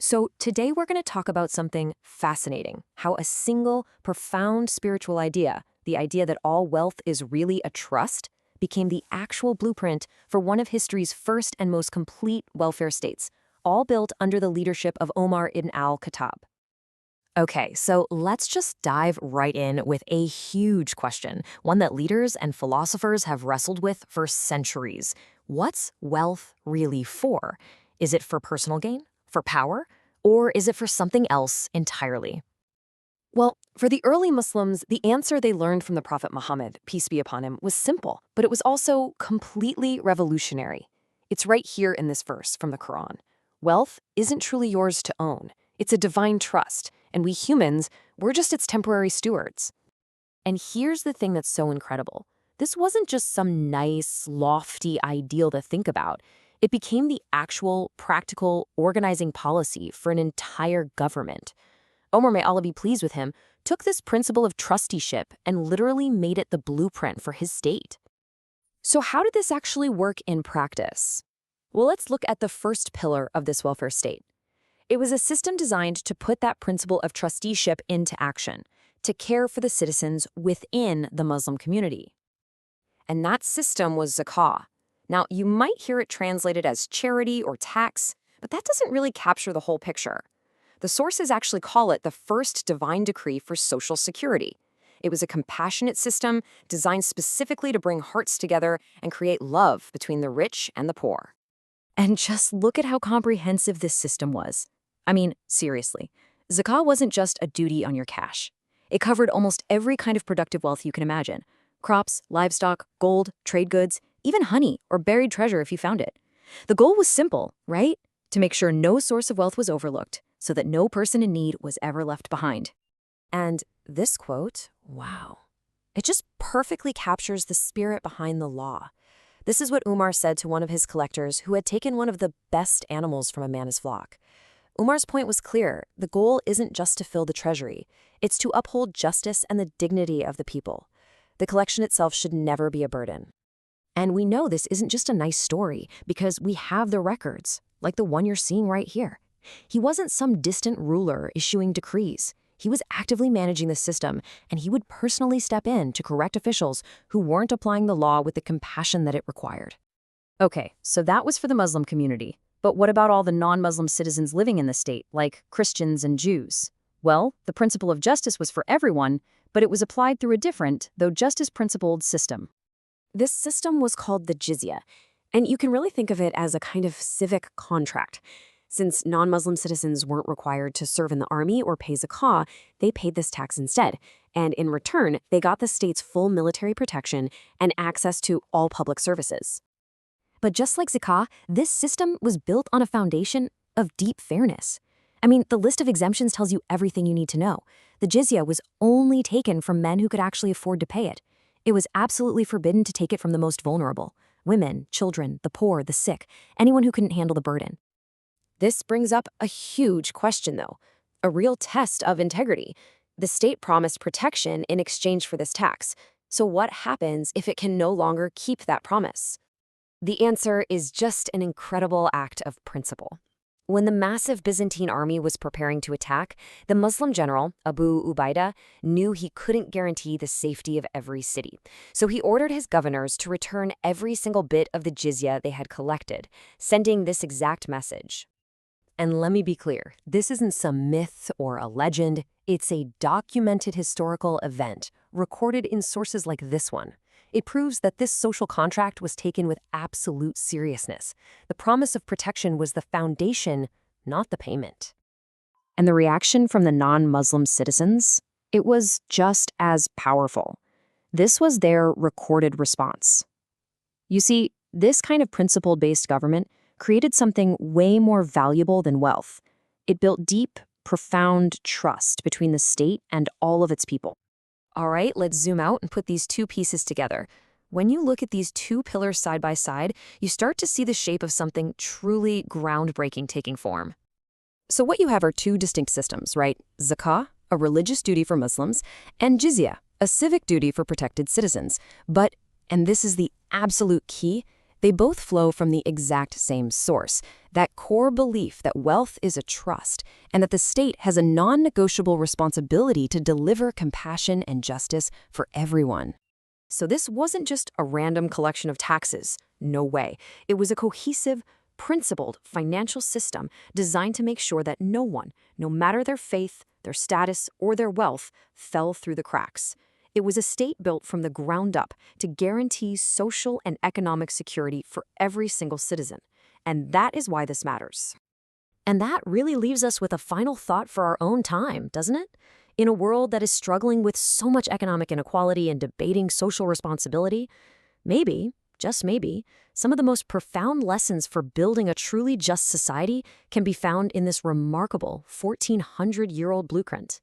So today we're going to talk about something fascinating, how a single, profound spiritual idea, the idea that all wealth is really a trust, became the actual blueprint for one of history's first and most complete welfare states, all built under the leadership of Umar ibn al-Khattab. Okay, so let's just dive right in with a huge question, one that leaders and philosophers have wrestled with for centuries. What's wealth really for? Is it for personal gain? For power? Or is it for something else entirely? Well, for the early Muslims, the answer they learned from the Prophet Muhammad, peace be upon him, was simple, but it was also completely revolutionary. It's right here in this verse from the Qur'an. Wealth isn't truly yours to own. It's a divine trust, and we humans, we're just its temporary stewards. And here's the thing that's so incredible. This wasn't just some nice, lofty ideal to think about. It became the actual, practical, organizing policy for an entire government. Umar, may Allah be pleased with him, took this principle of trusteeship and literally made it the blueprint for his state. So how did this actually work in practice? Well, let's look at the first pillar of this welfare state. It was a system designed to put that principle of trusteeship into action, to care for the citizens within the Muslim community. And that system was zakah. Now, you might hear it translated as charity or tax, but that doesn't really capture the whole picture. The sources actually call it the first divine decree for social security. It was a compassionate system designed specifically to bring hearts together and create love between the rich and the poor. And just look at how comprehensive this system was. I mean, seriously, zakah wasn't just a duty on your cash. It covered almost every kind of productive wealth you can imagine. Crops, livestock, gold, trade goods, even honey or buried treasure if you found it. The goal was simple, right? To make sure no source of wealth was overlooked, so that no person in need was ever left behind. And this quote, wow, it just perfectly captures the spirit behind the law. This is what Umar said to one of his collectors who had taken one of the best animals from a man's flock. Umar's point was clear. The goal isn't just to fill the treasury. It's to uphold justice and the dignity of the people. The collection itself should never be a burden. And we know this isn't just a nice story because we have the records, like the one you're seeing right here. He wasn't some distant ruler issuing decrees. He was actively managing the system, and he would personally step in to correct officials who weren't applying the law with the compassion that it required. Okay, so that was for the Muslim community. But what about all the non-Muslim citizens living in the state, like Christians and Jews? Well, the principle of justice was for everyone, but it was applied through a different, though just as principled, system. This system was called the jizyah, and you can really think of it as a kind of civic contract. Since non-Muslim citizens weren't required to serve in the army or pay zakah, they paid this tax instead, and in return, they got the state's full military protection and access to all public services. But just like zakah, this system was built on a foundation of deep fairness. I mean, the list of exemptions tells you everything you need to know. The jizyah was only taken from men who could actually afford to pay it. It was absolutely forbidden to take it from the most vulnerable: women, children, the poor, the sick, anyone who couldn't handle the burden. This brings up a huge question, though, a real test of integrity. The state promised protection in exchange for this tax. So what happens if it can no longer keep that promise? The answer is just an incredible act of principle. When the massive Byzantine army was preparing to attack, the Muslim general, Abu Ubaidah, knew he couldn't guarantee the safety of every city. So he ordered his governors to return every single bit of the jizyah they had collected, sending this exact message. And let me be clear, this isn't some myth or a legend. It's a documented historical event, recorded in sources like this one. It proves that this social contract was taken with absolute seriousness. The promise of protection was the foundation, not the payment. And the reaction from the non-Muslim citizens? It was just as powerful. This was their recorded response. You see, this kind of principle-based government created something way more valuable than wealth. It built deep, profound trust between the state and all of its people. All right, let's zoom out and put these two pieces together. When you look at these two pillars side by side, you start to see the shape of something truly groundbreaking taking form. So what you have are two distinct systems, right? Zakah, a religious duty for Muslims, and jizyah, a civic duty for protected citizens. But, and this is the absolute key, They both flow from the exact same source, that core belief that wealth is a trust and that the state has a non-negotiable responsibility to deliver compassion and justice for everyone. So this wasn't just a random collection of taxes. No way. It was a cohesive, principled financial system designed to make sure that no one, no matter their faith, their status, or their wealth, fell through the cracks. It was a state built from the ground up to guarantee social and economic security for every single citizen. And that is why this matters. And that really leaves us with a final thought for our own time, doesn't it? In a world that is struggling with so much economic inequality and debating social responsibility, maybe, just maybe, some of the most profound lessons for building a truly just society can be found in this remarkable 1,400-year-old blueprint.